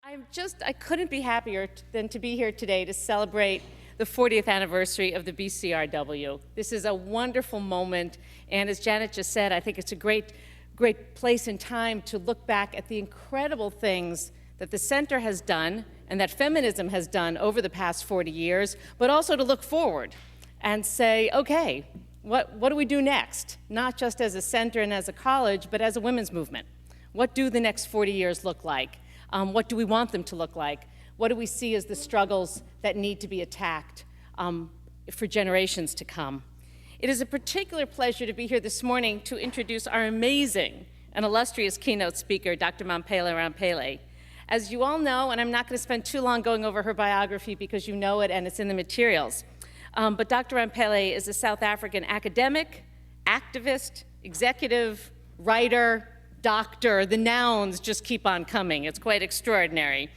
I couldn't be happier than to be here today to celebrate the 40th anniversary of the BCRW. This is a wonderful moment, and as Janet just said, I think it's a great place and time to look back at the incredible things that the Center has done and that feminism has done over the past 40 years, but also to look forward and say, okay, what do we do next? Not just as a center and as a college, but as a women's movement. What do the next 40 years look like? What do we want them to look like? What do we see as the struggles that need to be attacked for generations to come? It is a particular pleasure to be here this morning to introduce our amazing and illustrious keynote speaker, Dr. Mamphela Ramphele. As you all know, and I'm not going to spend too long going over her biography because you know it and it's in the materials, but Dr. Ramphele is a South African academic, activist, executive, writer, doctor. The nouns just keep on coming. It's quite extraordinary.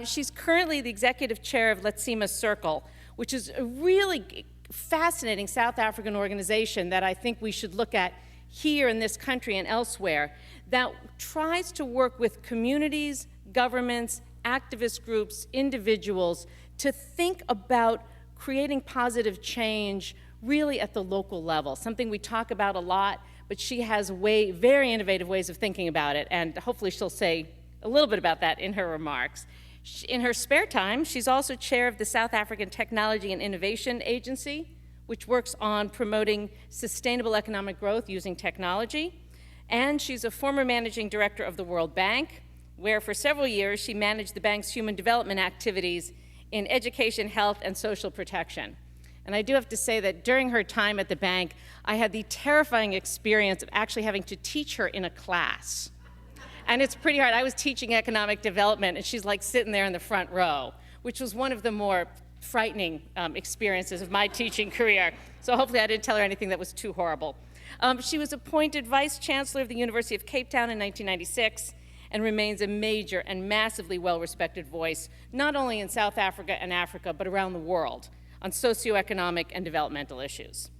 She's currently the executive chair of Letsema Circle, which is a really fascinating South African organization that I think we should look at here in this country and elsewhere, that tries to work with communities, governments, activist groups, individuals, to think about creating positive change really at the local level, something we talk about a lot, but she has very innovative ways of thinking about it, and hopefully she'll say a little bit about that in her remarks. In her spare time, she's also chair of the South African Technology and Innovation Agency, which works on promoting sustainable economic growth using technology. And she's a former managing director of the World Bank, where for several years she managed the bank's human development activities in education, health, and social protection. And I do have to say that during her time at the bank, I had the terrifying experience of actually having to teach her in a class. And it's pretty hard. I was teaching economic development, and she's like sitting there in the front row, which was one of the more frightening experiences of my teaching career. So hopefully I didn't tell her anything that was too horrible. She was appointed Vice Chancellor of the University of Cape Town in 1996 and remains a major and massively well-respected voice, not only in South Africa and Africa, but around the world on socioeconomic and developmental issues.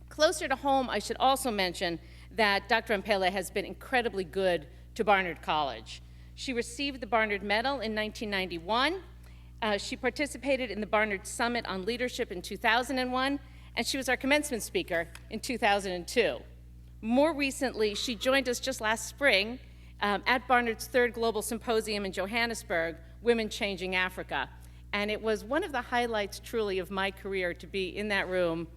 Closer to home, I should also mention that Dr. Ramphele has been incredibly good to Barnard College. She received the Barnard Medal in 1991. She participated in the Barnard Summit on Leadership in 2001, and she was our commencement speaker in 2002. More recently, she joined us just last spring at Barnard's third Global Symposium in Johannesburg, Women Changing Africa. And it was one of the highlights, truly, of my career to be in that room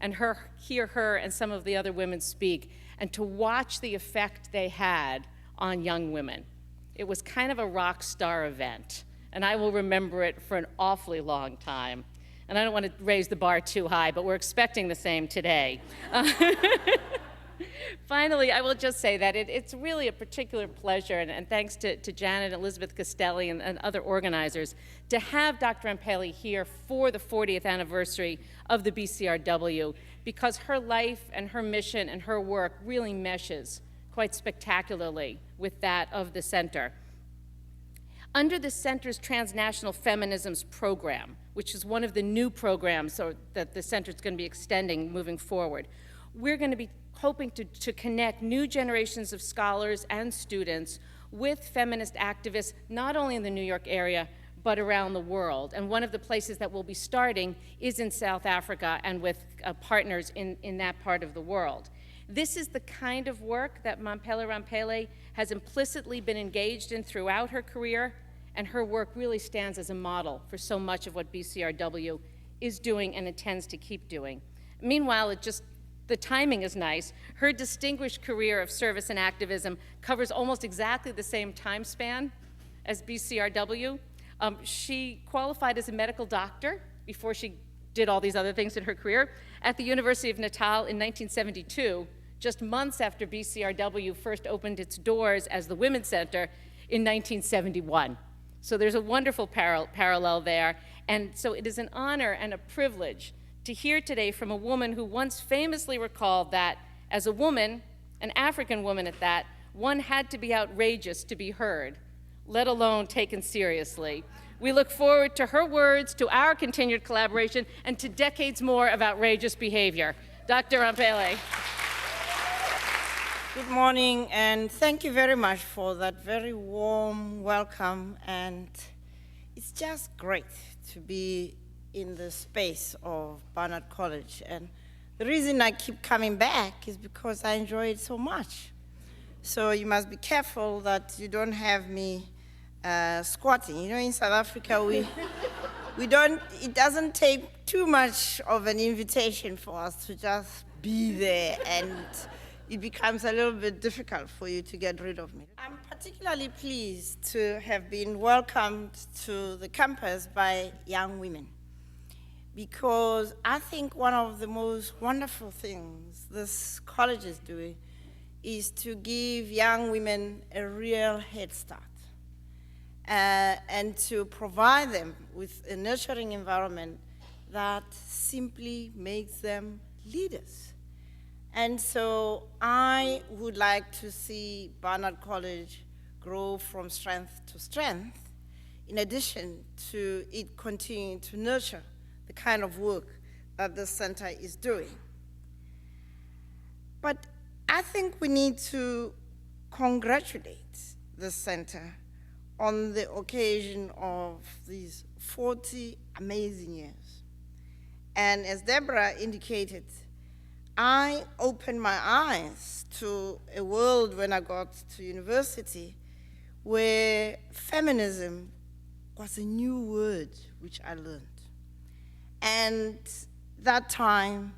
and hear her and some of the other women speak, and to watch the effect they had on young women. It was kind of a rock star event, and I will remember it for an awfully long time. And I don't want to raise the bar too high, but we're expecting the same today. Finally, I will just say that it's really a particular pleasure, and thanks to Janet, Elizabeth Castelli, and other organizers, to have Dr. Ramphele here for the 40th anniversary of the BCRW, because her life and her mission and her work really meshes quite spectacularly with that of the Center. Under the Center's Transnational Feminisms program, which is one of the new programs that the Center is going to be extending moving forward, we're going to be hoping to connect new generations of scholars and students with feminist activists, not only in the New York area, but around the world. And one of the places that we'll be starting is in South Africa and with partners in that part of the world. This is the kind of work that Mamphela Ramphele has implicitly been engaged in throughout her career, and her work really stands as a model for so much of what BCRW is doing and intends to keep doing. Meanwhile, the timing is nice. Her distinguished career of service and activism covers almost exactly the same time span as BCRW. She qualified as a medical doctor before she did all these other things in her career at the University of Natal in 1972, just months after BCRW first opened its doors as the Women's Center in 1971. So there's a wonderful parallel there. And so it is an honor and a privilege to hear today from a woman who once famously recalled that, as a woman, an African woman at that, one had to be outrageous to be heard, let alone taken seriously. We look forward to her words, to our continued collaboration, and to decades more of outrageous behavior. Dr. Ramphele. Good morning, and thank you very much for that very warm welcome. And it's just great to be in the space of Barnard College. And the reason I keep coming back is because I enjoy it so much. So you must be careful that you don't have me squatting. You know, in South Africa, it doesn't take too much of an invitation for us to just be there, and it becomes a little bit difficult for you to get rid of me. I'm particularly pleased to have been welcomed to the campus by young women, because I think one of the most wonderful things this college is doing is to give young women a real head start. And to provide them with a nurturing environment that simply makes them leaders. And so I would like to see Barnard College grow from strength to strength, in addition to it continuing to nurture the kind of work that the center is doing. But I think we need to congratulate the center on the occasion of these 40 amazing years. And as Deborah indicated, I opened my eyes to a world when I got to university where feminism was a new word which I learned. And that time,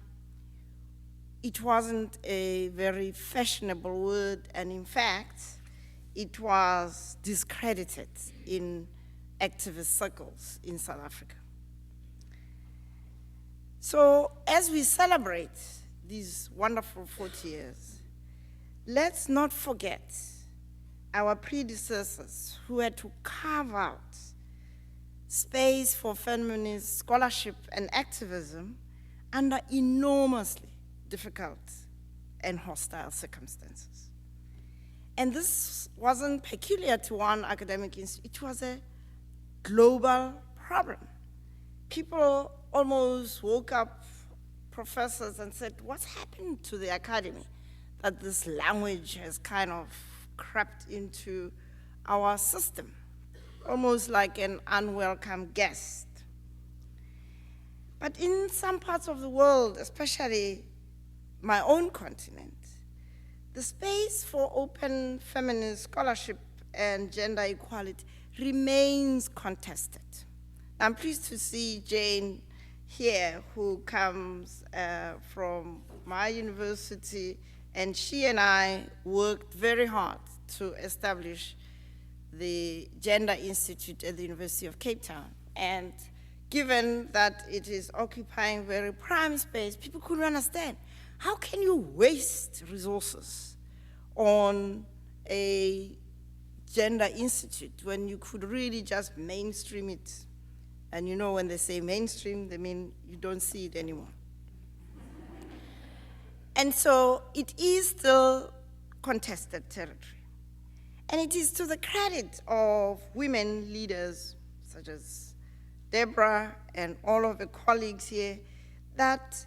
it wasn't a very fashionable word, and in fact, it was discredited in activist circles in South Africa. So as we celebrate these wonderful 40 years, let's not forget our predecessors who had to carve out space for feminist scholarship and activism under enormously difficult and hostile circumstances. And this wasn't peculiar to one academic institute, it was a global problem. People almost woke up, professors, and said, what's happened to the academy that this language has kind of crept into our system, almost like an unwelcome guest. But in some parts of the world, especially my own continent, the space for open feminist scholarship and gender equality remains contested. I'm pleased to see Jane here, who comes from my university, and she and I worked very hard to establish the Gender Institute at the University of Cape Town. And given that it is occupying very prime space, people couldn't understand. How can you waste resources on a gender institute when you could really just mainstream it? And you know, when they say mainstream, they mean you don't see it anymore. And so it is still contested territory. And it is to the credit of women leaders, such as Deborah and all of the colleagues here, that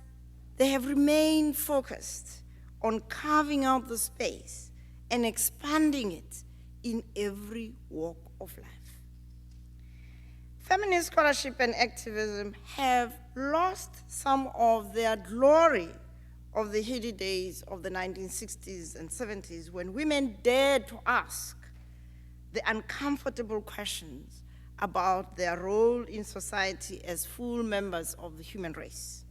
they have remained focused on carving out the space and expanding it in every walk of life. Feminist scholarship and activism have lost some of their glory of the heady days of the 1960s and 70s, when women dared to ask the uncomfortable questions about their role in society as full members of the human race.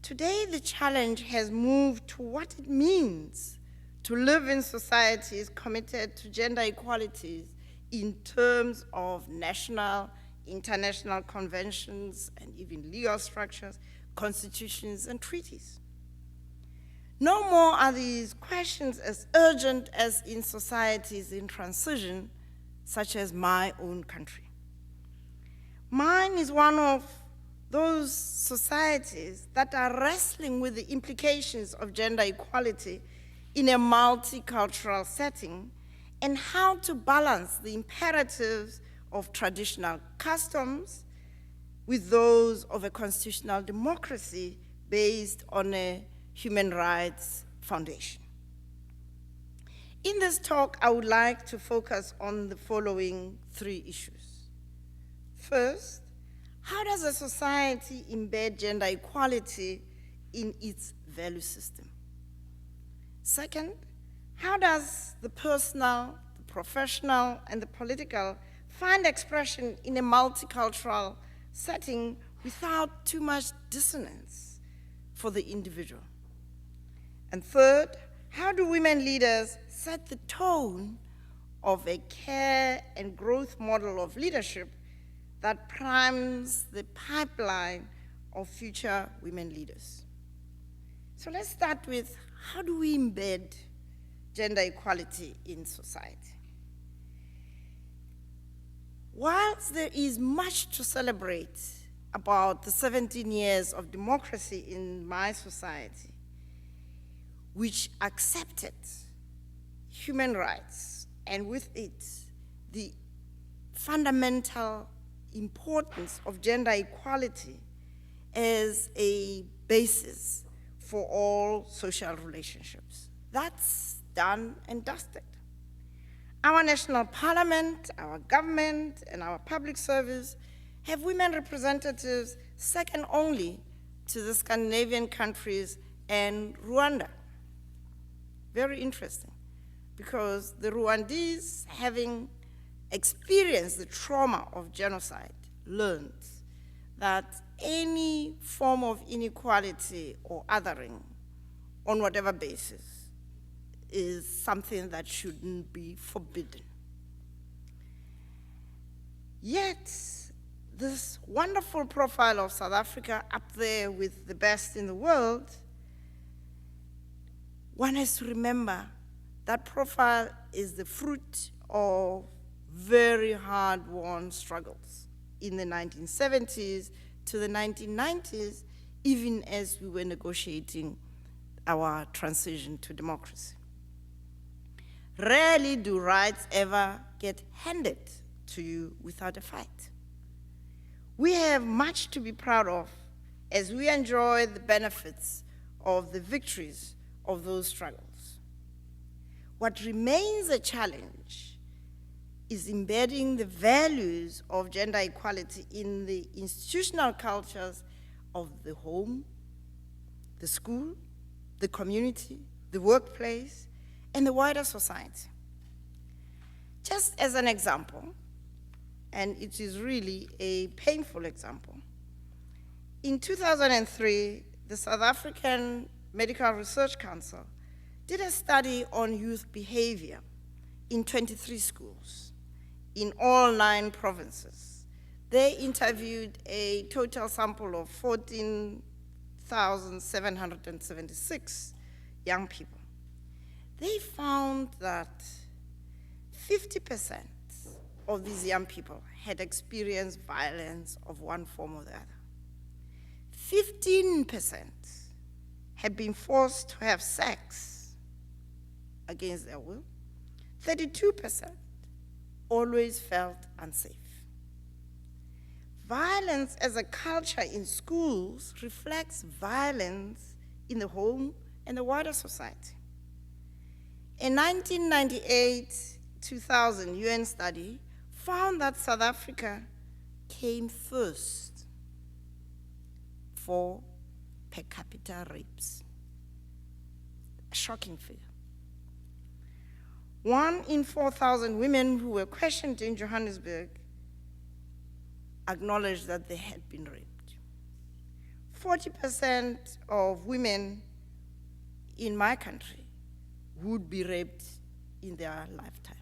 Today, the challenge has moved to what it means to live in societies committed to gender equalities in terms of national, international conventions, and even legal structures, constitutions, and treaties. No more are these questions as urgent as in societies in transition, such as my own country. Mine is one of those societies that are wrestling with the implications of gender equality in a multicultural setting, and how to balance the imperatives of traditional customs with those of a constitutional democracy based on a human rights foundation. In this talk, I would like to focus on the following three issues. First, how does a society embed gender equality in its value system? Second, how does the personal, the professional, and the political find expression in a multicultural setting without too much dissonance for the individual? And third, how do women leaders set the tone of a care and growth model of leadership that primes the pipeline of future women leaders? So let's start with, how do we embed gender equality in society? Whilst there is much to celebrate about the 17 years of democracy in my society, which accepted human rights, and with it, the fundamental importance of gender equality as a basis for all social relationships. That's done and dusted. Our national parliament, our government, and our public service have women representatives second only to the Scandinavian countries and Rwanda. Very interesting, because the Rwandese, having experienced the trauma of genocide, learned that any form of inequality or othering on whatever basis is something that shouldn't be forbidden. Yet, this wonderful profile of South Africa, up there with the best in the world, one has to remember that profile is the fruit of very hard-won struggles in the 1970s to the 1990s, even as we were negotiating our transition to democracy. Rarely do rights ever get handed to you without a fight. We have much to be proud of as we enjoy the benefits of the victories of those struggles. What remains a challenge is embedding the values of gender equality in the institutional cultures of the home, the school, the community, the workplace, and the wider society. Just as an example, and it is really a painful example, in 2003, the South African Medical Research Council did a study on youth behavior in 23 schools in all 9 provinces. They interviewed a total sample of 14,776 young people. They found that 50% of these young people had experienced violence of one form or the other. 15% had been forced to have sex against their will. 32% always felt unsafe. Violence as a culture in schools reflects violence in the home and the wider society. A 1998-2000 UN study found that South Africa came first for per capita rapes. A shocking figure. 1 in 4,000 women who were questioned in Johannesburg acknowledged that they had been raped. 40% of women in my country would be raped in their lifetimes.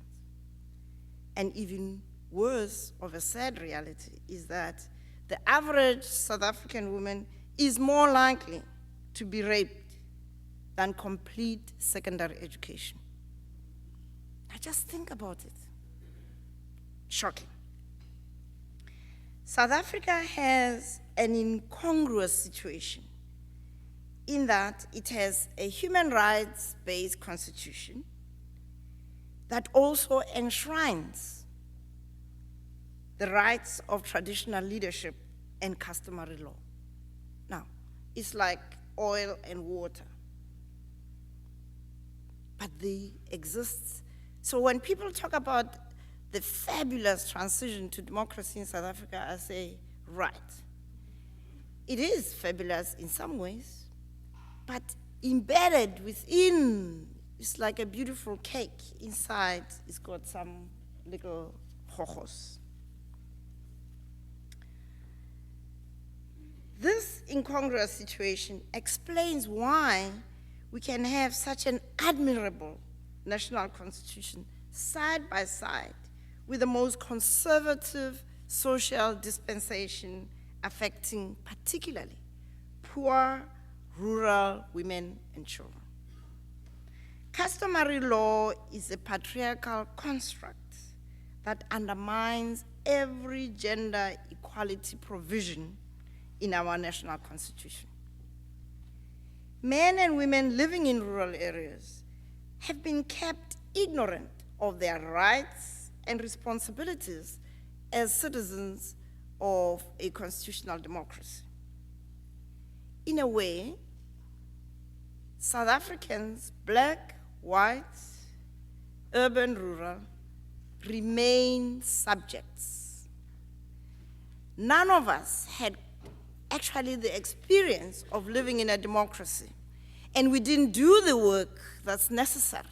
And even worse of a sad reality is that the average South African woman is more likely to be raped than complete secondary education. Now just think about it. Shocking. South Africa has an incongruous situation in that it has a human rights-based constitution that also enshrines the rights of traditional leadership and customary law. Now, it's like oil and water. But they exist. So when people talk about the fabulous transition to democracy in South Africa, I say, right. It is fabulous in some ways, but embedded within, it's like a beautiful cake. Inside, it's got some little hojos. This incongruous situation explains why we can have such an admirable national constitution side by side with the most conservative social dispensation affecting particularly poor, rural women and children. Customary law is a patriarchal construct that undermines every gender equality provision in our national constitution. Men and women living in rural areas have been kept ignorant of their rights and responsibilities as citizens of a constitutional democracy. In a way, South Africans, black, white, urban, rural, remain subjects. None of us had actually the experience of living in a democracy, and we didn't do the work that's necessary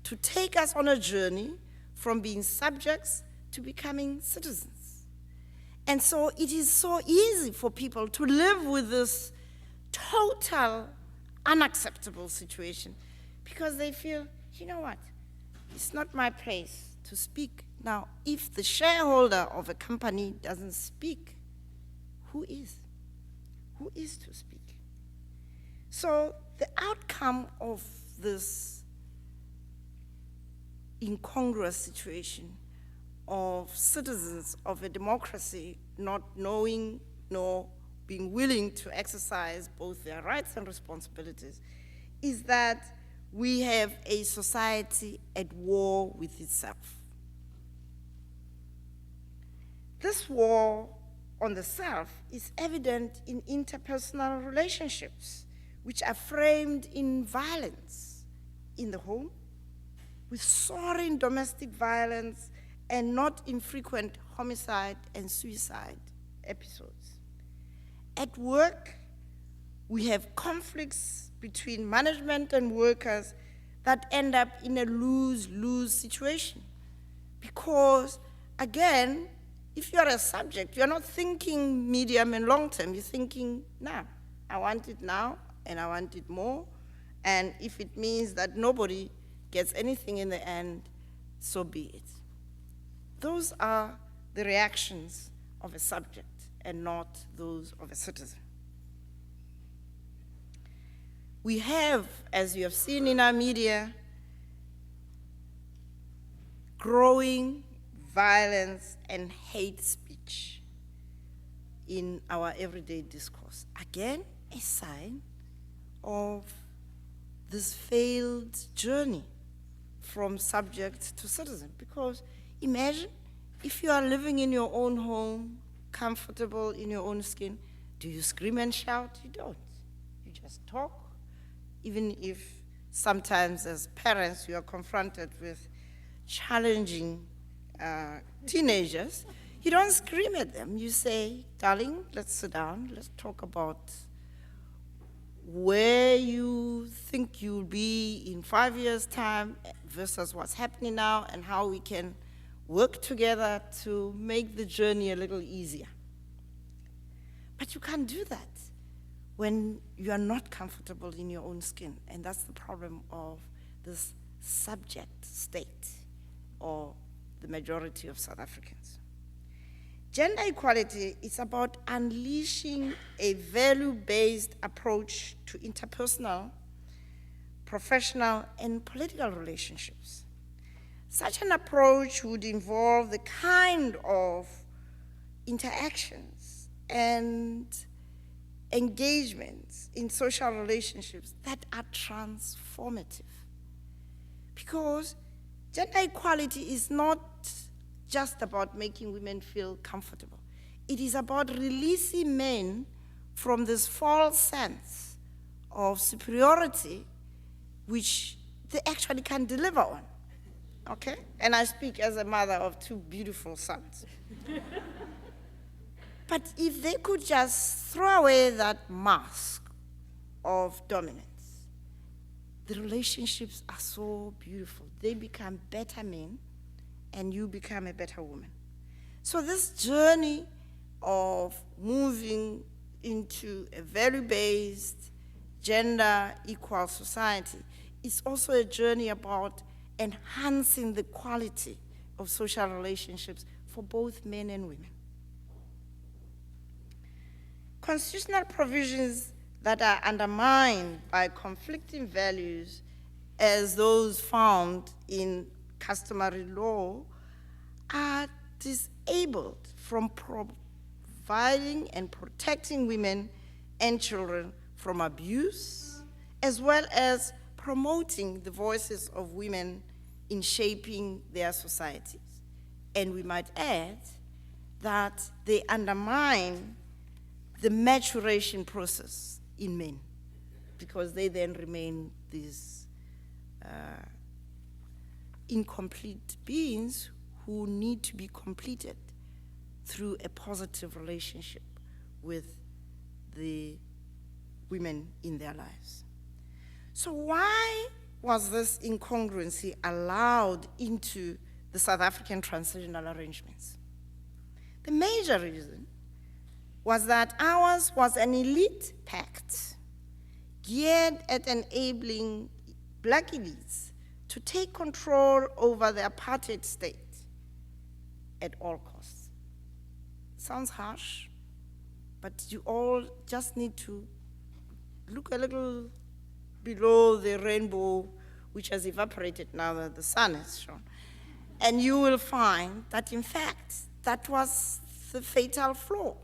to take us on a journey from being subjects to becoming citizens. And so it is so easy for people to live with this total unacceptable situation because they feel, you know what, it's not my place to speak. Now, if the shareholder of a company doesn't speak, who is? Who is to speak? So the outcome of this incongruous situation of citizens of a democracy not knowing nor being willing to exercise both their rights and responsibilities is that we have a society at war with itself. This war on the self is evident in interpersonal relationships, which are framed in violence in the home, with soaring domestic violence and not infrequent homicide and suicide episodes. At work, we have conflicts between management and workers that end up in a lose-lose situation. Because, again, if you're a subject, you're not thinking medium and long term, you're thinking now. I want it now, and I want it more, and if it means that nobody gets anything in the end, so be it. Those are the reactions of a subject and not those of a citizen. We have, as you have seen in our media, growing violence and hate speech in our everyday discourse. Again, a sign of this failed journey from subject to citizen. Because imagine if you are living in your own home, comfortable in your own skin, do you scream and shout? You don't. You just talk. Even if sometimes as parents you are confronted with challenging teenagers, you don't scream at them. You say, darling, let's sit down, let's talk about where you think you'll be in 5 years' time versus what's happening now and how we can work together to make the journey a little easier. But you can't do that when you are not comfortable in your own skin, and that's the problem of this subject state or the majority of South Africans. Gender equality is about unleashing a value-based approach to interpersonal, professional, and political relationships. Such an approach would involve the kind of interactions and engagements in social relationships that are transformative. Because gender equality is not just about making women feel comfortable. It is about releasing men from this false sense of superiority which they actually can deliver on, okay? And I speak as a mother of two beautiful sons. But if they could just throw away that mask of dominance, the relationships are so beautiful. They become better men, and you become a better woman. So this journey of moving into a value-based, gender-equal society is also a journey about enhancing the quality of social relationships for both men and women. Constitutional provisions that are undermined by conflicting values, as those found in customary law, are disabled from providing and protecting women and children from abuse, as well as promoting the voices of women in shaping their societies. And we might add that they undermine the maturation process in men, because they then remain these incomplete beings who need to be completed through a positive relationship with the women in their lives. So why was this incongruency allowed into the South African transitional arrangements? The major reason was that ours was an elite pact geared at enabling black elites to take control over the apartheid state at all costs. Sounds harsh, but you all just need to look a little below the rainbow, which has evaporated now that the sun has shone, and you will find that, in fact, that was the fatal flaw.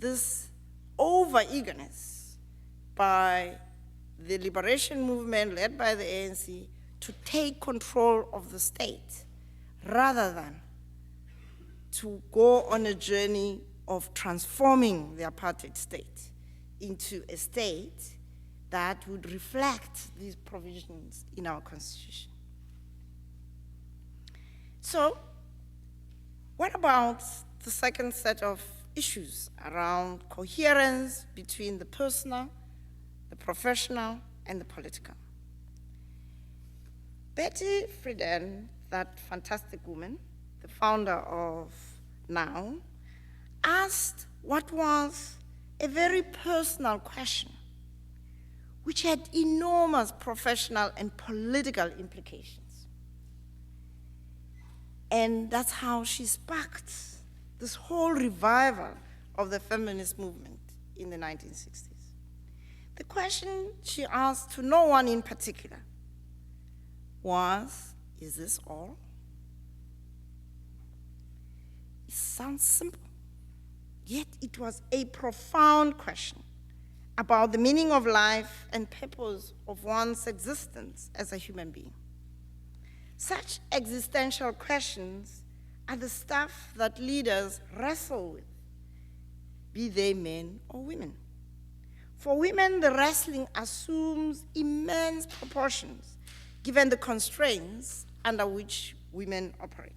This over-eagerness by the liberation movement led by the ANC to take control of the state rather than to go on a journey of transforming the apartheid state into a state that would reflect these provisions in our Constitution. So, what about the second set of issues around coherence between the personal, the professional, and the political? Betty Friedan, that fantastic woman, the founder of Now, asked what was a very personal question, which had enormous professional and political implications. And that's how she sparked this whole revival of the feminist movement in the 1960s. The question she asked to no one in particular was, is this all? It sounds simple, yet it was a profound question about the meaning of life and purpose of one's existence as a human being. Such existential questions are the stuff that leaders wrestle with, be they men or women. For women, the wrestling assumes immense proportions given the constraints under which women operate.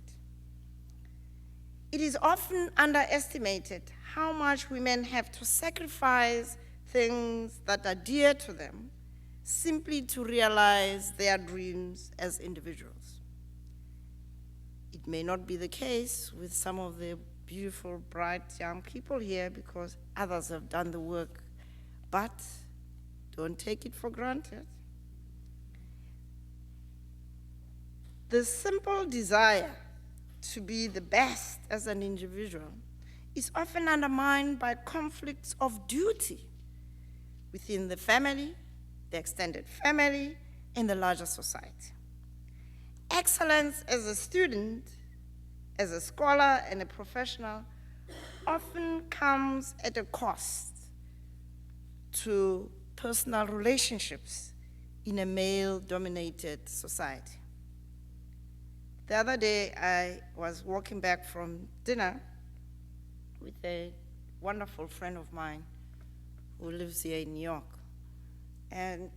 It is often underestimated how much women have to sacrifice things that are dear to them simply to realize their dreams as individuals. It may not be the case with some of the beautiful, bright young people here because others have done the work, but don't take it for granted. The simple desire to be the best as an individual is often undermined by conflicts of duty within the family, the extended family, and the larger society. Excellence as a student, as a scholar, and a professional often comes at a cost to personal relationships in a male-dominated society. The other day, I was walking back from dinner with a wonderful friend of mine who lives here in New York. And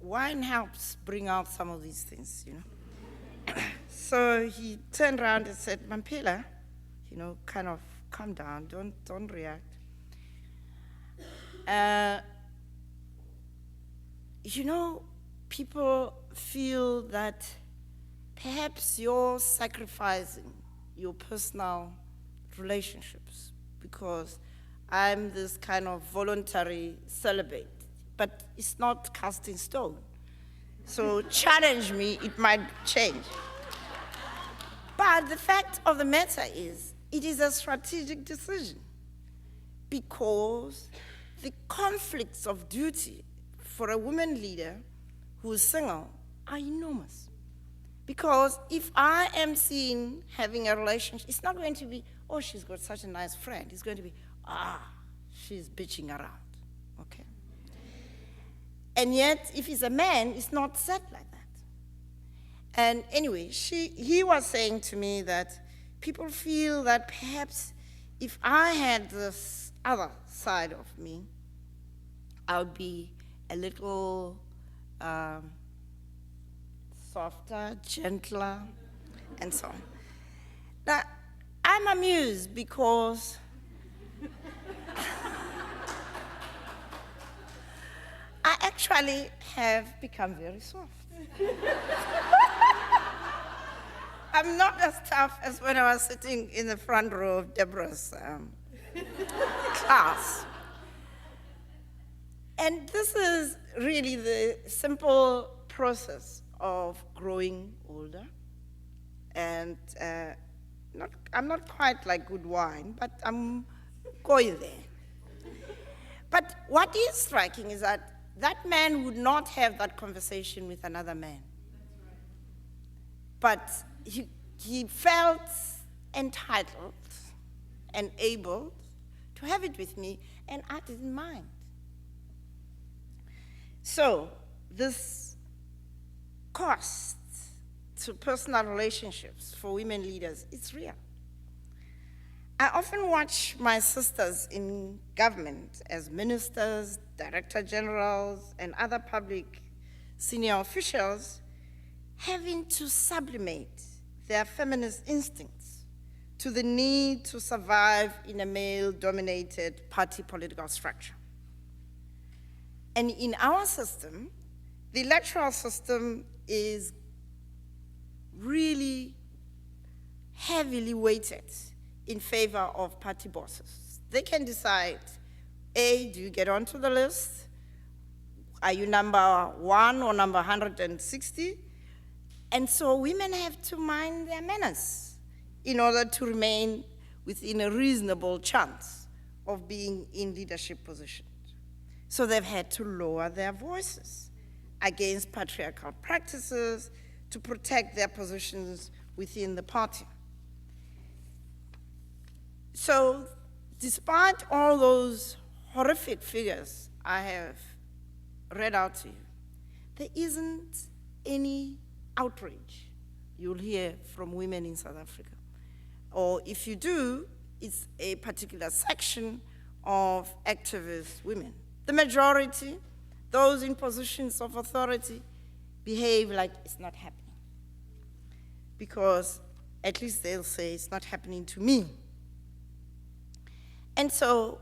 wine helps bring out some of these things, you know. So he turned around and said, Mamphela, you know, kind of calm down, don't react. You know, people feel that perhaps you're sacrificing your personal relationships because I'm this kind of voluntary celibate, but it's not cast in stone. So challenge me, it might change. But the fact of the matter is, it is a strategic decision because the conflicts of duty for a woman leader who is single are enormous. Because if I am seen having a relationship, it's not going to be, oh, she's got such a nice friend. It's going to be, she's bitching around, okay? And yet, if it's a man, it's not said like that. And anyway, he was saying to me that people feel that perhaps if I had this other side of me, I would be a little softer, gentler, and so on. Now, I'm amused because I actually have become very soft. I'm not as tough as when I was sitting in the front row of Deborah's class. And this is really the simple process of growing older. And I'm not quite like good wine, but I'm going there. But what is striking is that that man would not have that conversation with another man. But he felt entitled and able to have it with me, and I didn't mind. So this cost to personal relationships for women leaders, it's real. I often watch my sisters in government as ministers, director generals, and other public senior officials having to sublimate their feminist instincts to the need to survive in a male-dominated party political structure. And in our system, the electoral system is really heavily weighted in favor of party bosses. They can decide, A, do you get onto the list? Are you number 1 or number 160? And so women have to mind their manners in order to remain within a reasonable chance of being in leadership positions. So they've had to lower their voices against patriarchal practices to protect their positions within the party. So despite all those horrific figures I have read out to you, there isn't any outrage you'll hear from women in South Africa. Or if you do, it's a particular section of activist women. The majority, those in positions of authority, behave like it's not happening. Because at least they'll say it's not happening to me. And so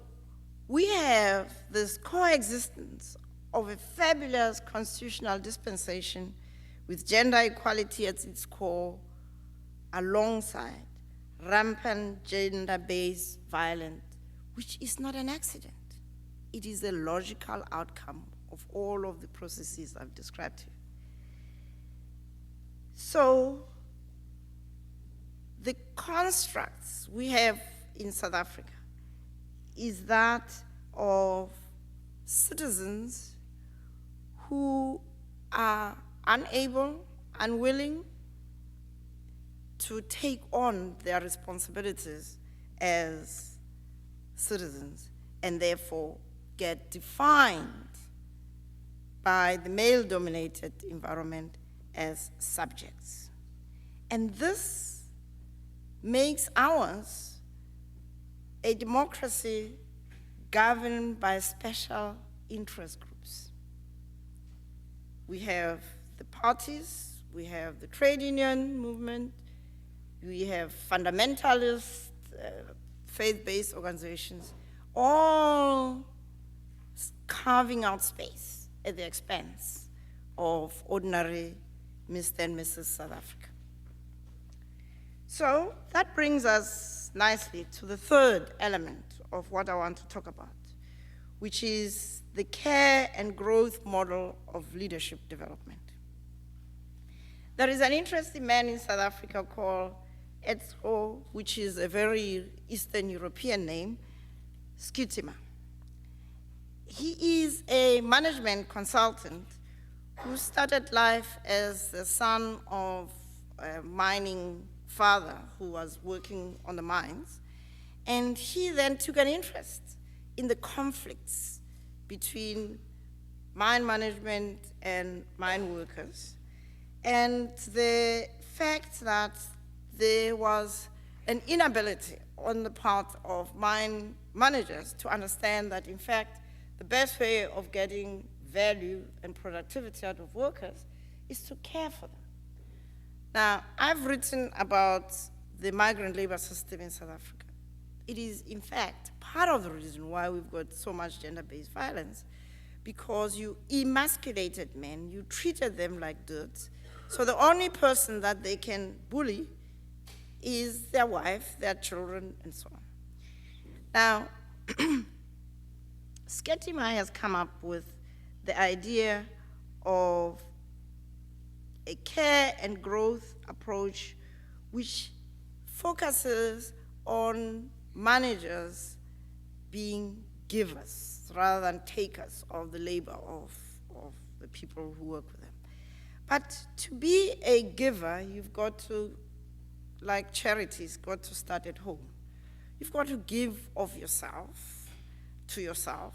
we have this coexistence of a fabulous constitutional dispensation with gender equality at its core, alongside rampant gender-based violence, which is not an accident. It is a logical outcome of all of the processes I've described here. So the constructs we have in South Africa is that of citizens who are unable, unwilling to take on their responsibilities as citizens, and therefore get defined by the male-dominated environment as subjects. And this makes ours a democracy governed by special interest groups. we have the parties, we have the trade union movement, we have fundamentalist, faith-based organizations, all carving out space at the expense of ordinary Mr. and Mrs. South Africa. So that brings us nicely to the third element of what I want to talk about, which is the care and growth model of leadership development. There is an interesting man in South Africa called Edzo, which is a very Eastern European name, Skitima. He is a management consultant who started life as the son of a mining father who was working on the mines. And he then took an interest in the conflicts between mine management and mine workers, and the fact that there was an inability on the part of mine managers to understand that, in fact, the best way of getting value and productivity out of workers is to care for them. Now, I've written about the migrant labor system in South Africa. It is, in fact, part of the reason why we've got so much gender-based violence, because you emasculated men, you treated them like dirt, so the only person that they can bully is their wife, their children, and so on. Now, Skitima has come up with the idea of a care and growth approach which focuses on managers being givers rather than takers of the labor of the people who work with them. But to be a giver, you've got to, like charities, got to start at home. You've got to give of yourself to yourself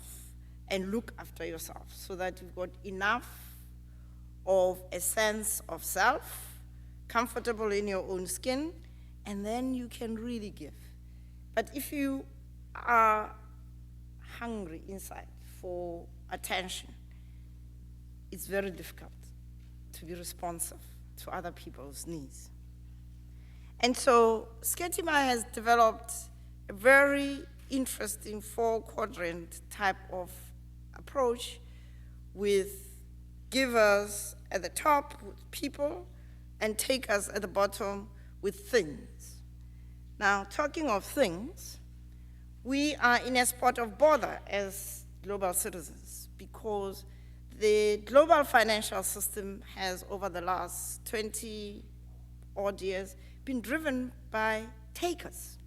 and look after yourself so that you've got enough of a sense of self, comfortable in your own skin, and then you can really give. But if you are hungry inside for attention, it's very difficult to be responsive to other people's needs. And so Skitima has developed a very interesting 4-quadrant type of approach with givers at the top with people and takers at the bottom with things. Now, talking of things, we are in a spot of bother as global citizens because the global financial system has, over the last 20-odd years, been driven by takers.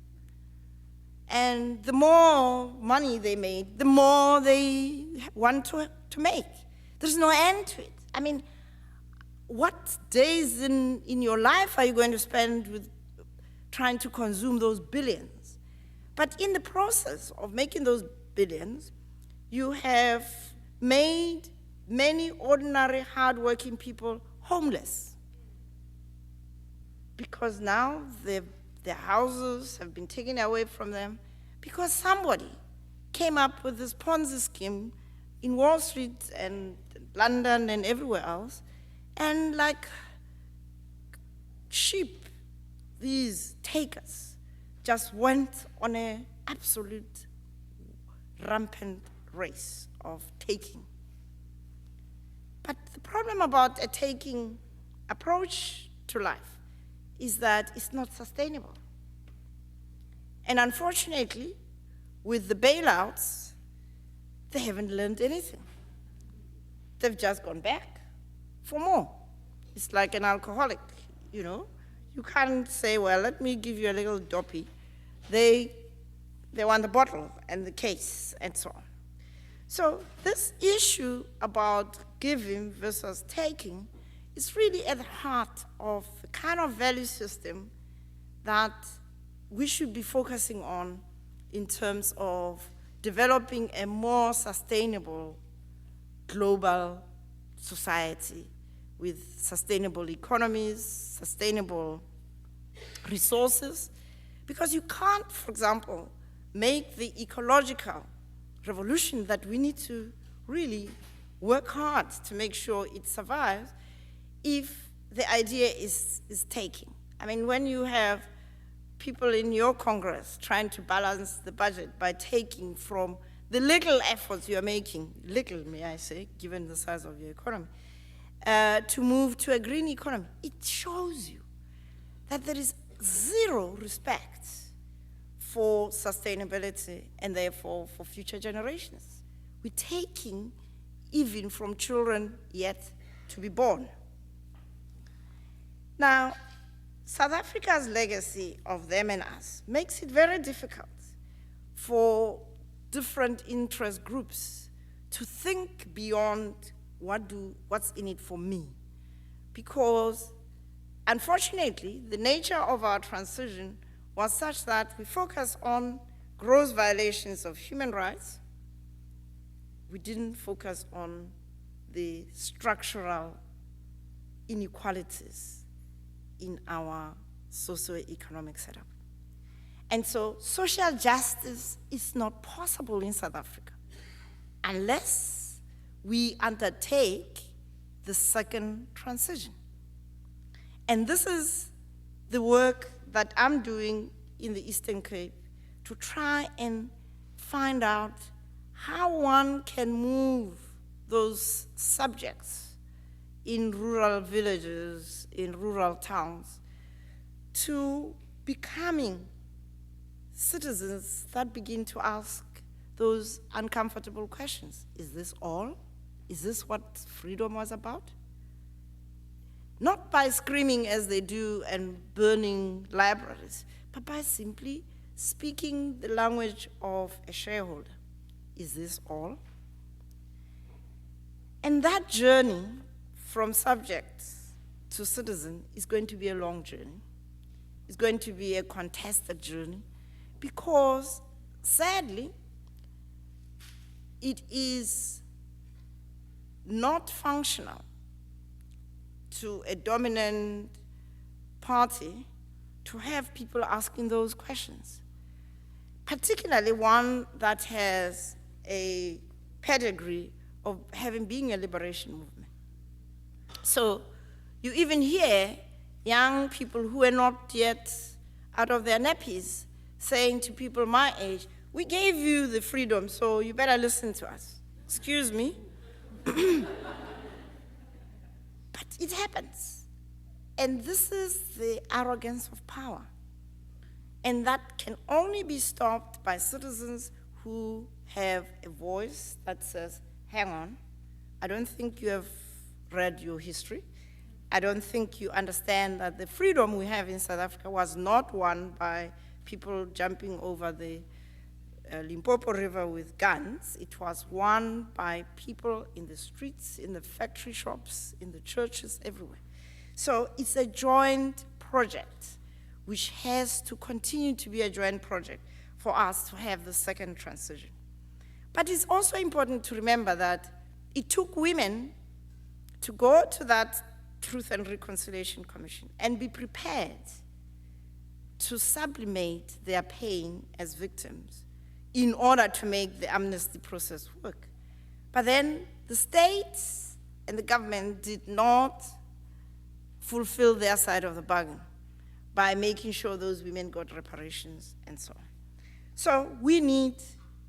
And the more money they made, the more they want to make. There's no end to it. I mean, what days in your life are you going to spend with trying to consume those billions? But in the process of making those billions, you have made many ordinary, hardworking people homeless. Because now their houses have been taken away from them because somebody came up with this Ponzi scheme in Wall Street and London and everywhere else, and like sheep, these takers just went on an absolute rampant race of taking. But the problem about a taking approach to life is that it's not sustainable. And unfortunately, with the bailouts, they haven't learned anything. They've just gone back for more. It's like an alcoholic, you know. You can't say, well, let me give you a little dopey. They want the bottle and the case and so on. So this issue about giving versus taking is really at the heart of the kind of value system that we should be focusing on in terms of developing a more sustainable global society with sustainable economies, sustainable resources, because you can't, for example, make the ecological revolution that we need to really work hard to make sure it survives if the idea is taking. I mean, when you have people in your Congress trying to balance the budget by taking from the little efforts you're making, little, may I say, given the size of your economy, to move to a green economy, it shows you that there is zero respect for sustainability and therefore for future generations. We're taking even from children yet to be born. Now, South Africa's legacy of them and us makes it very difficult for different interest groups to think beyond what's in it for me. Because, unfortunately, the nature of our transition was such that we focus on gross violations of human rights. We didn't focus on the structural inequalities in our socio-economic setup. And so social justice is not possible in South Africa unless we undertake the second transition. And this is the work that I'm doing in the Eastern Cape to try and find out how one can move those subjects in rural villages, in rural towns, to becoming citizens that begin to ask those uncomfortable questions. Is this all? Is this what freedom was about? Not by screaming as they do and burning libraries, but by simply speaking the language of a shareholder. Is this all? And that journey from subject to citizen is going to be a long journey. It's going to be a contested journey because, sadly, it is not functional to a dominant party to have people asking those questions, particularly one that has a pedigree of having been a liberation movement. So you even hear young people who are not yet out of their nappies saying to people my age, we gave you the freedom, so you better listen to us. Excuse me. But it happens. And this is the arrogance of power. And that can only be stopped by citizens who have a voice that says, hang on, I don't think you have read your history. I don't think you understand that the freedom we have in South Africa was not won by people jumping over the Limpopo River with guns. It was won by people in the streets, in the factory shops, in the churches, everywhere. So it's a joint project which has to continue to be a joint project for us to have the second transition. But it's also important to remember that it took women to go to that Truth and Reconciliation Commission and be prepared to sublimate their pain as victims in order to make the amnesty process work. But then the states and the government did not fulfill their side of the bargain by making sure those women got reparations and so on. So we need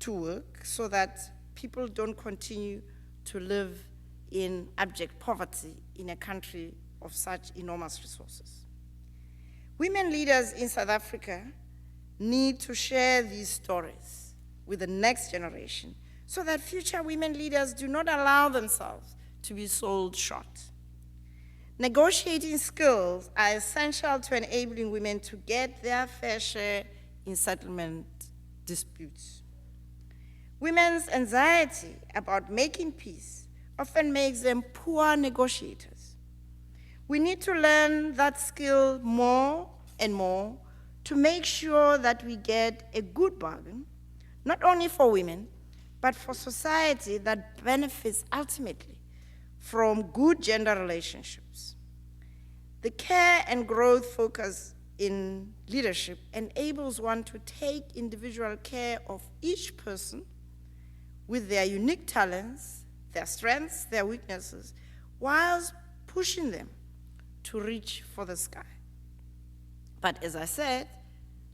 to work so that people don't continue to live in abject poverty in a country of such enormous resources. Women leaders in South Africa need to share these stories with the next generation so that future women leaders do not allow themselves to be sold short. Negotiating skills are essential to enabling women to get their fair share in settlement disputes. Women's anxiety about making peace often makes them poor negotiators. We need to learn that skill more and more to make sure that we get a good bargain, not only for women, but for society that benefits ultimately from good gender relationships. The care and growth focus in leadership enables one to take individual care of each person with their unique talents, their strengths, their weaknesses, whilst pushing them to reach for the sky. But as I said,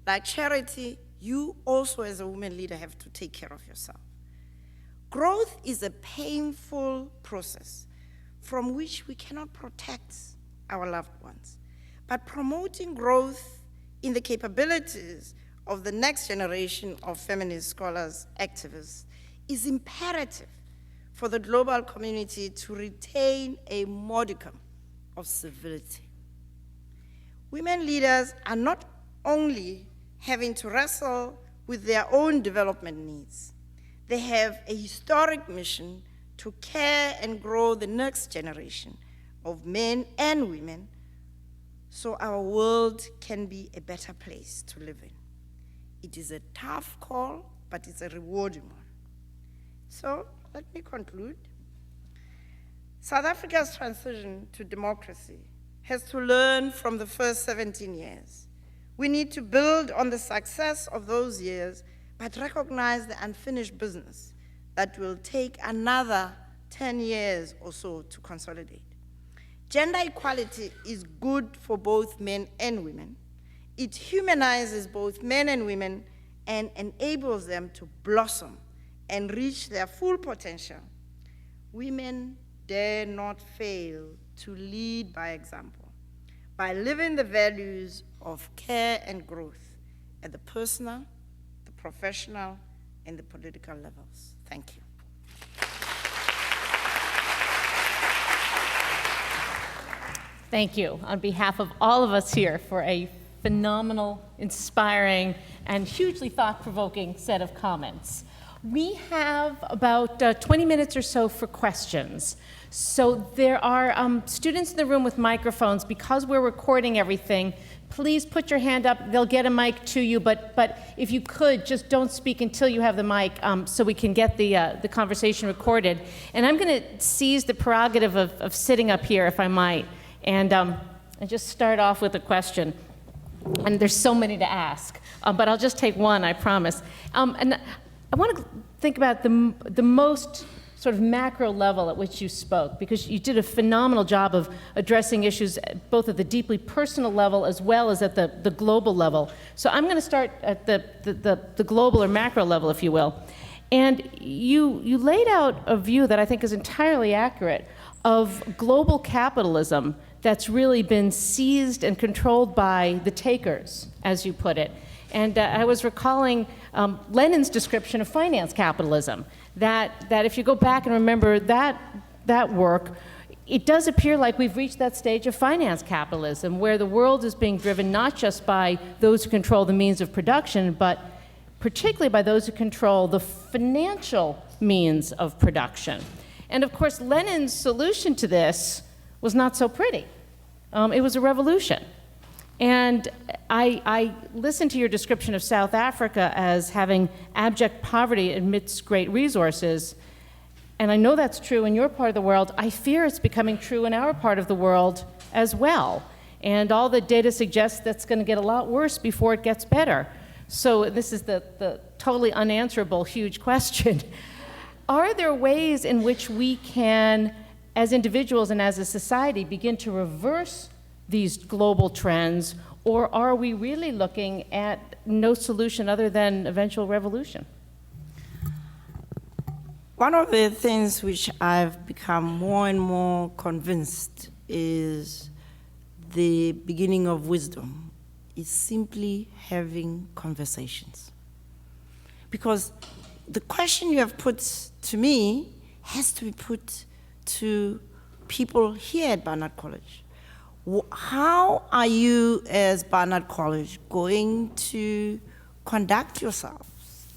like charity, you also as a woman leader have to take care of yourself. Growth is a painful process from which we cannot protect our loved ones. But promoting growth in the capabilities of the next generation of feminist scholars, activists, is imperative for the global community to retain a modicum of civility. Women leaders are not only having to wrestle with their own development needs, they have a historic mission to care and grow the next generation of men and women so our world can be a better place to live in. It is a tough call, but it's a rewarding one. So let me conclude. South Africa's transition to democracy has to learn from the first 17 years. We need to build on the success of those years, but recognize the unfinished business that will take another 10 years or so to consolidate. Gender equality is good for both men and women. It humanizes both men and women and enables them to blossom and reach their full potential. Women dare not fail to lead by example, by living the values of care and growth at the personal, the professional, and the political levels. Thank you. Thank you on behalf of all of us here for a phenomenal, inspiring, and hugely thought-provoking set of comments. We have about 20 minutes or so for questions. So there are students in the room with microphones. Because we're recording everything, please put your hand up. They'll get a mic to you, but if you could, just don't speak until you have the mic so we can get the conversation recorded. And I'm going to seize the prerogative of sitting up here, if I might, and just start off with a question. And there's so many to ask, but I'll just take one, I promise. And I want to think about the most sort of macro level at which you spoke, because you did a phenomenal job of addressing issues both at the deeply personal level as well as at the global level. So I'm going to start at the global or macro level, if you will. And you laid out a view that I think is entirely accurate of global capitalism that's really been seized and controlled by the takers, as you put it. And I was recalling Lenin's description of finance capitalism, that if you go back and remember that work, it does appear like we've reached that stage of finance capitalism, where the world is being driven not just by those who control the means of production, but particularly by those who control the financial means of production. And of course, Lenin's solution to this was not so pretty. It was a revolution. And I listened to your description of South Africa as having abject poverty amidst great resources. And I know that's true in your part of the world. I fear it's becoming true in our part of the world as well. And all the data suggests that's going to get a lot worse before it gets better. So this is the totally unanswerable, huge question. Are there ways in which we can, as individuals and as a society, begin to reverse these global trends, or are we really looking at no solution other than eventual revolution? One of the things which I've become more and more convinced is the beginning of wisdom is simply having conversations. Because the question you have put to me has to be put to people here at Barnard College. How are you as Barnard College going to conduct yourselves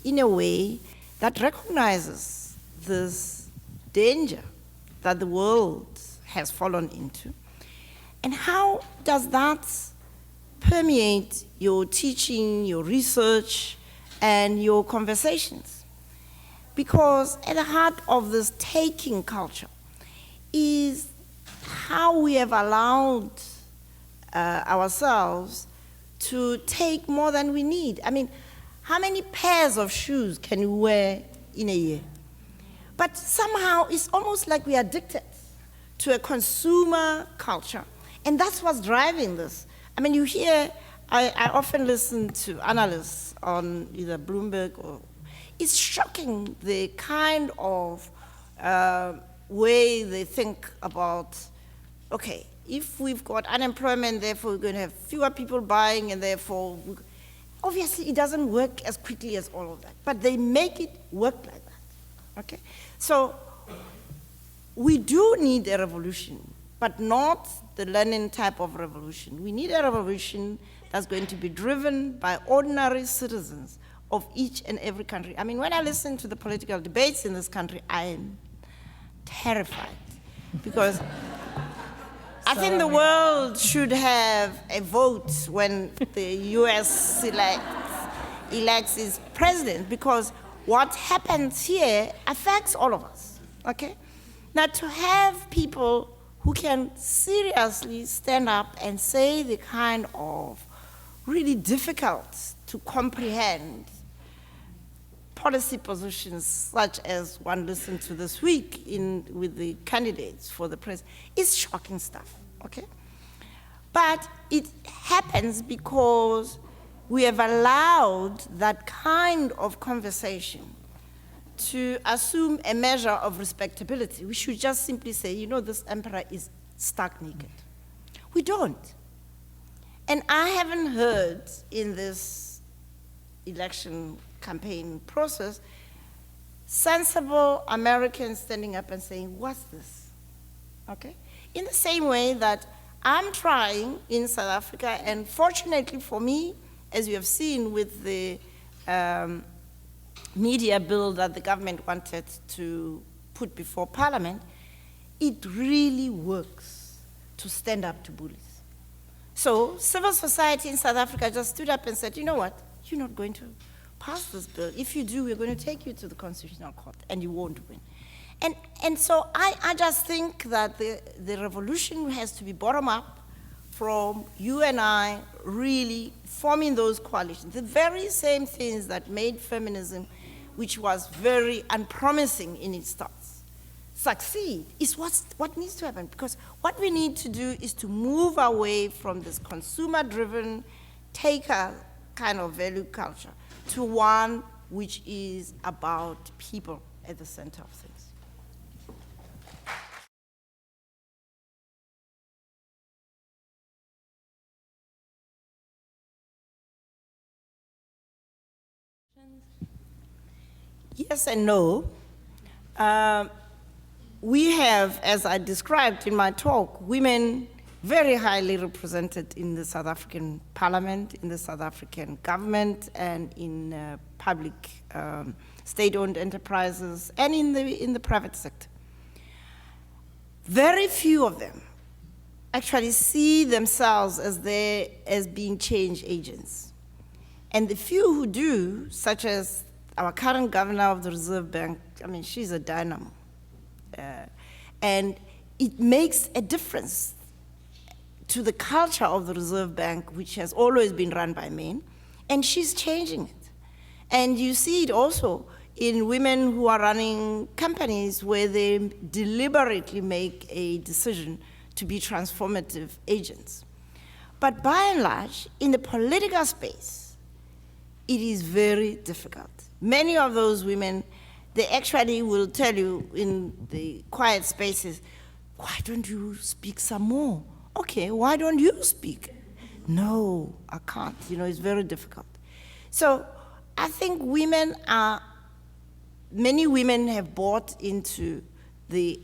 in a way that recognizes this danger that the world has fallen into? And how does that permeate your teaching, your research, and your conversations? Because at the heart of this taking culture is how we have allowed ourselves to take more than we need. I mean, how many pairs of shoes can you wear in a year? But somehow it's almost like we are addicted to a consumer culture. And that's what's driving this. I mean, you hear, I often listen to analysts on either Bloomberg or, it's shocking the kind of way they think about, okay, if we've got unemployment, therefore we're going to have fewer people buying, and therefore, obviously it doesn't work as quickly as all of that, but they make it work like that, okay? So we do need a revolution, but not the Lenin type of revolution. We need a revolution that's going to be driven by ordinary citizens of each and every country. I mean, when I listen to the political debates in this country, I am terrified, because I think the world should have a vote when the US elects its president, because what happens here affects all of us, okay? Now, to have people who can seriously stand up and say the kind of really difficult to comprehend policy positions, such as one listened to this week with the candidates for the president, is shocking stuff, okay? But it happens because we have allowed that kind of conversation to assume a measure of respectability. We should just simply say, you know, this emperor is stark naked. We don't. And I haven't heard in this election campaign process sensible Americans standing up and saying, what's this? Okay? In the same way that I'm trying in South Africa, and fortunately for me, as you have seen with the media bill that the government wanted to put before Parliament, it really works to stand up to bullies. So civil society in South Africa just stood up and said, you know what, you're not going to pass this bill. If you do, we're going to take you to the Constitutional Court, and you won't win. And so I just think that the revolution has to be bottom up, from you and I really forming those coalitions. The very same things that made feminism, which was very unpromising in its starts, succeed is what needs to happen. Because what we need to do is to move away from this consumer-driven, taker kind of value culture to one which is about people at the center of things. Yes and no. We have, as I described in my talk, women very highly represented in the South African parliament, in the South African government, and in public state-owned enterprises, and in the private sector. Very few of them actually see themselves as being change agents. And the few who do, such as our current governor of the Reserve Bank, I mean, she's a dynamo. And it makes a difference to the culture of the Reserve Bank, which has always been run by men, and she's changing it. And you see it also in women who are running companies where they deliberately make a decision to be transformative agents. But by and large, in the political space, it is very difficult. Many of those women, they actually will tell you in the quiet spaces, why don't you speak some more? Okay, why don't you speak? No, I can't. You know, it's very difficult. So I think many women have bought into the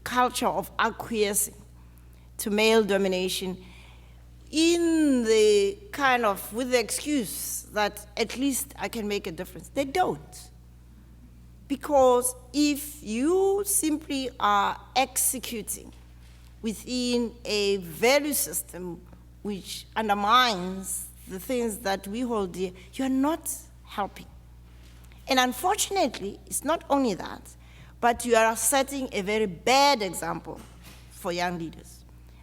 culture of acquiescing to male domination in the kind of, with the excuse that at least I can make a difference. They don't. Because if you simply are executing within a value system which undermines the things that we hold dear, you're not helping. And unfortunately, it's not only that, but you are setting a very bad example for young leaders.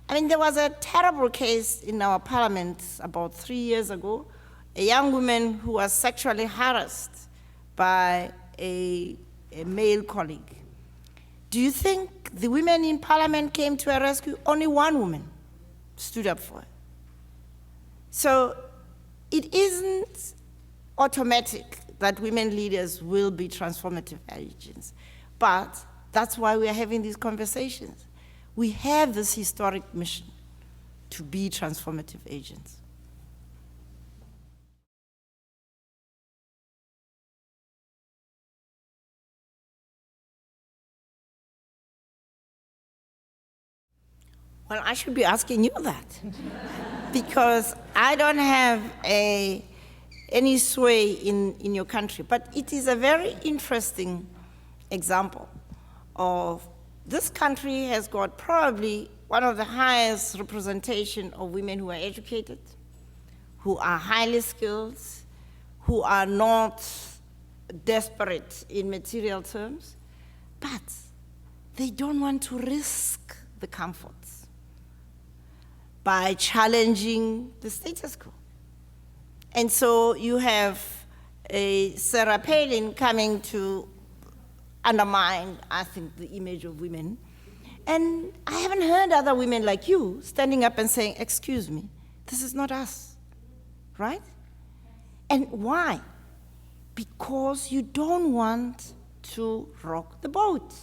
I mean, there was a terrible case in our parliament about 3 years ago, a young woman who was sexually harassed by a a male colleague. Do you think the women in parliament came to her rescue? Only one woman stood up for her. So it isn't automatic that women leaders will be transformative agents, but that's why we are having these conversations. We have this historic mission to be transformative agents. Well, I should be asking you that because I don't have any sway in your country. But it is a very interesting example of this country has got probably one of the highest representation of women who are educated, who are highly skilled, who are not desperate in material terms, but they don't want to risk the comforts by challenging the status quo. And so you have a Sarah Palin coming to undermine, I think, the image of women. And I haven't heard other women like you standing up and saying, excuse me, this is not us, right? And why? Because you don't want to rock the boat.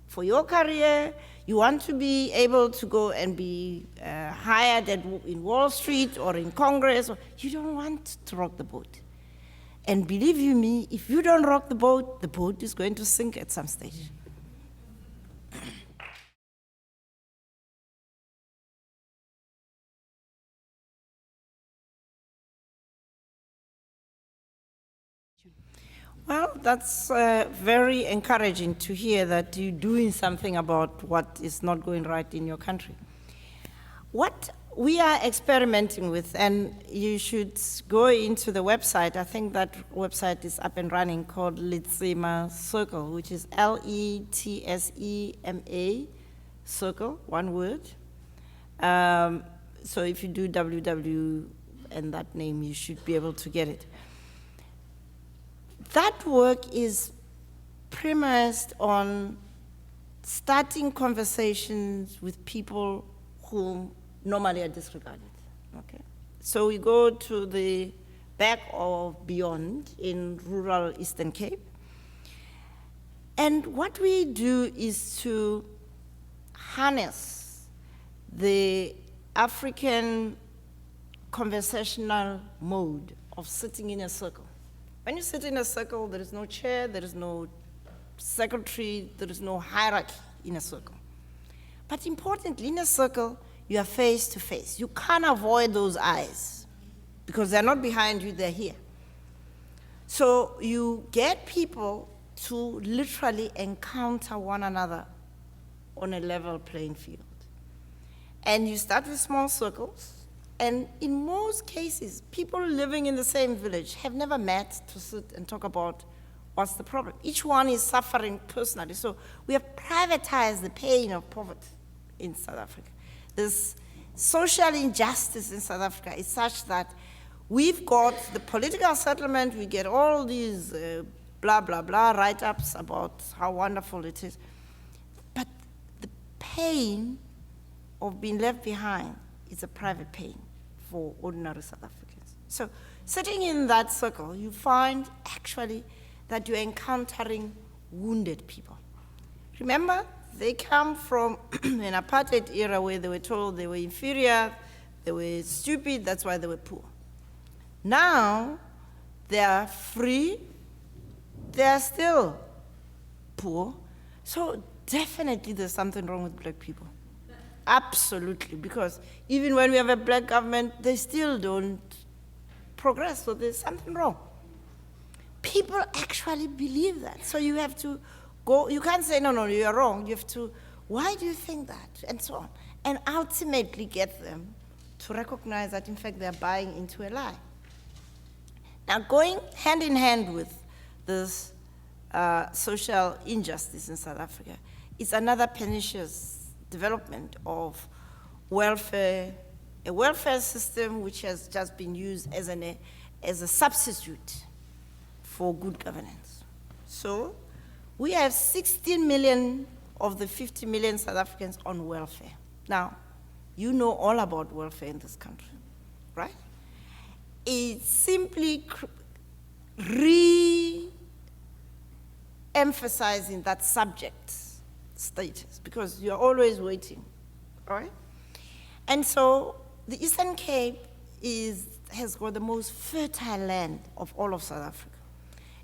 For your career, you want to be able to go and be hired in Wall Street or in Congress. You don't want to rock the boat. And believe you me, if you don't rock the boat is going to sink at some stage. Well, that's very encouraging to hear that you're doing something about what is not going right in your country. What we are experimenting with, and you should go into the website, I think that website is up and running, called Letsema Circle, which is Letsema Circle, one word. So if you do www and that name, you should be able to get it. That work is premised on starting conversations with people who normally are disregarded, okay? So we go to the back of Beyond in rural Eastern Cape. And what we do is to harness the African conversational mode of sitting in a circle. When you sit in a circle, there is no chair, there is no secretary, there is no hierarchy in a circle. But importantly, in a circle, you are face to face. You can't avoid those eyes because they're not behind you, they're here. So you get people to literally encounter one another on a level playing field. And you start with small circles. And in most cases, people living in the same village have never met to sit and talk about what's the problem. Each one is suffering personally. So we have privatized the pain of poverty in South Africa. This social injustice in South Africa is such that we've got the political settlement, we get all these blah, blah, blah write-ups about how wonderful it is. But the pain of being left behind is a private pain for ordinary South Africans. So sitting in that circle, you find actually that you're encountering wounded people. Remember, they come from an apartheid era where they were told they were inferior, they were stupid, that's why they were poor. Now, they are free, they are still poor, so definitely there's something wrong with black people. Absolutely, because even when we have a black government, they still don't progress, so there's something wrong. People actually believe that, so you have to go, you can't say, no, you're wrong, you have to, why do you think that, and so on, and ultimately get them to recognize that, in fact, they're buying into a lie. Now, going hand in hand with this social injustice in South Africa is another pernicious development of welfare, a welfare system which has just been used as a substitute for good governance. So We have 16 million of the 50 million South Africans on welfare. Now, you know all about welfare in this country, right? It's simply re-emphasizing that subject status, because you're always waiting, all right? And so the Eastern Cape has got the most fertile land of all of South Africa.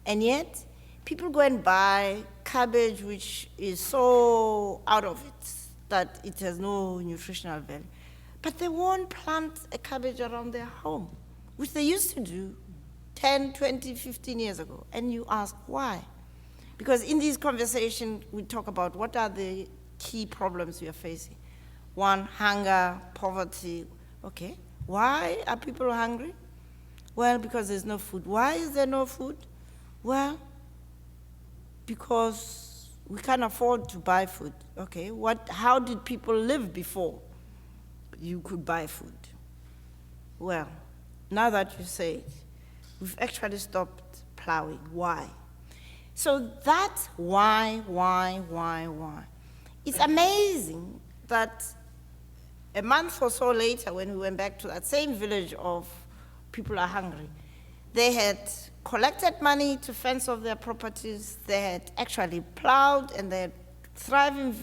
And yet, people go and buy cabbage which is so out of it that it has no nutritional value. But they won't plant a cabbage around their home, which they used to do 10, 20, 15 years ago. And you ask why? Because in these conversations, we talk about what are the key problems we are facing. One, hunger, poverty. Okay, why are people hungry? Well, because there's no food. Why is there no food? Well, because we can't afford to buy food. Okay, how did people live before you could buy food? Well, now that you say it, we've actually stopped plowing. Why? So that's why. It's amazing that a month or so later, when we went back to that same village of people are hungry, they had collected money to fence off their properties. They had actually plowed, and they had thriving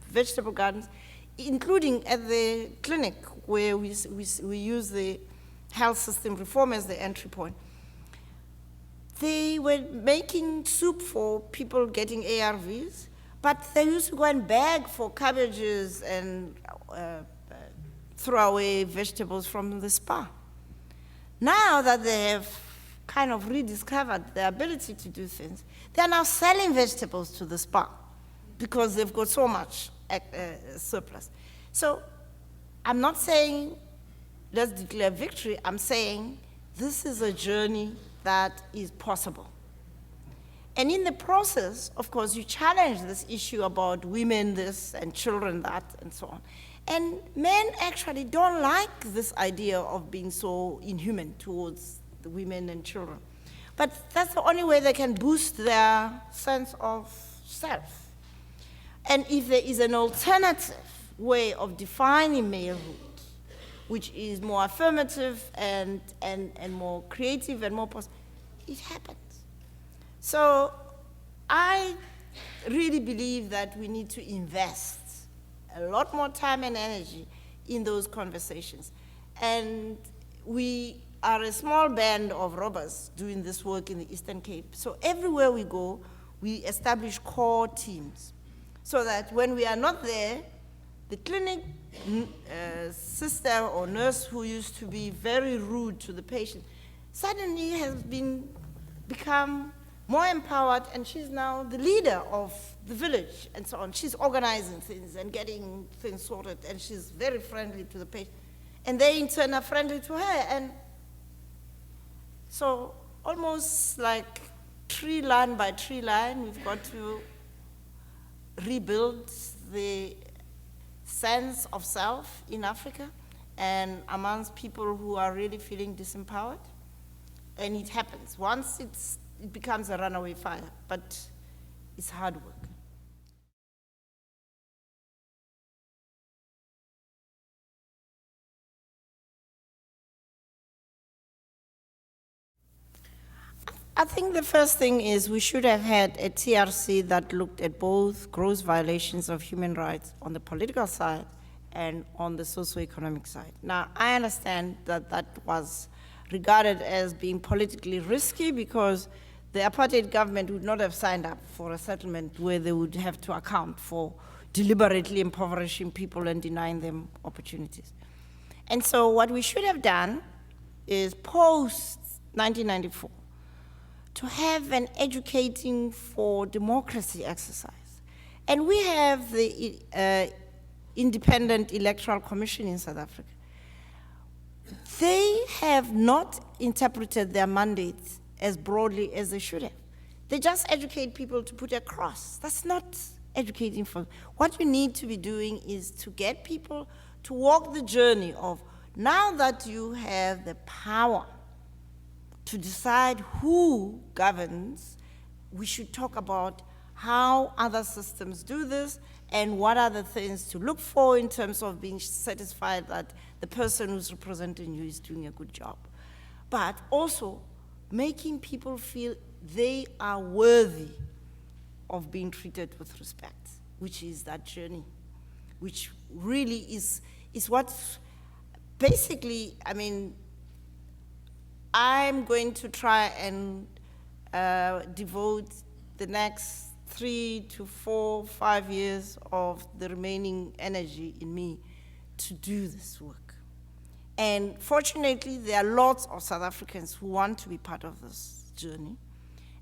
vegetable gardens, including at the clinic where we use the health system reform as the entry point. They were making soup for people getting ARVs, but they used to go and beg for cabbages and throw away vegetables from the spa. Now that they have kind of rediscovered their ability to do things, they are now selling vegetables to the spa because they've got so much surplus. So I'm not saying let's declare victory. I'm saying this is a journey that is possible. And in the process, of course, you challenge this issue about women this and children that and so on. And men actually don't like this idea of being so inhuman towards the women and children. But that's the only way they can boost their sense of self. And if there is an alternative way of defining malehood, which is more affirmative and more creative and more positive, it happens. So I really believe that we need to invest a lot more time and energy in those conversations. And we are a small band of robbers doing this work in the Eastern Cape. So everywhere we go, we establish core teams so that when we are not there, the clinic sister or nurse who used to be very rude to the patient suddenly has become more empowered, and she's now the leader of the village and so on. She's organizing things and getting things sorted, and she's very friendly to the patient. And they in turn are friendly to her. And so almost like tree line by tree line, we've got to rebuild the sense of self in Africa and amongst people who are really feeling disempowered. And it happens. Once it becomes a runaway fire, but it's hard work. I think the first thing is we should have had a TRC that looked at both gross violations of human rights on the political side and on the socioeconomic side. Now, I understand that that was regarded as being politically risky because the apartheid government would not have signed up for a settlement where they would have to account for deliberately impoverishing people and denying them opportunities. And so what we should have done is post-1994 to have an educating for democracy exercise. And we have the Independent Electoral Commission in South Africa. They have not interpreted their mandates as broadly as they should have. They just educate people to put a cross. That's not educating for them. What you need to be doing is to get people to walk the journey of, now that you have the power to decide who governs, we should talk about how other systems do this, and what are the things to look for in terms of being satisfied that the person who's representing you is doing a good job. But also making people feel they are worthy of being treated with respect, which is that journey, which really is what, basically, I mean, I'm going to try and devote the next 3 to 4, 5 years of the remaining energy in me to do this work. And fortunately, there are lots of South Africans who want to be part of this journey,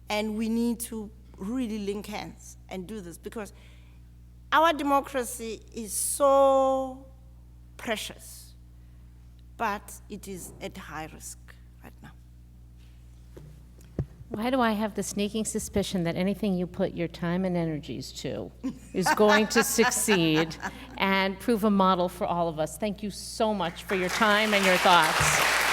and we need to really link hands and do this, because our democracy is so precious, but it is at high risk right now. Why do I have the sneaking suspicion that anything you put your time and energies to is going to succeed and prove a model for all of us? Thank you so much for your time and your thoughts.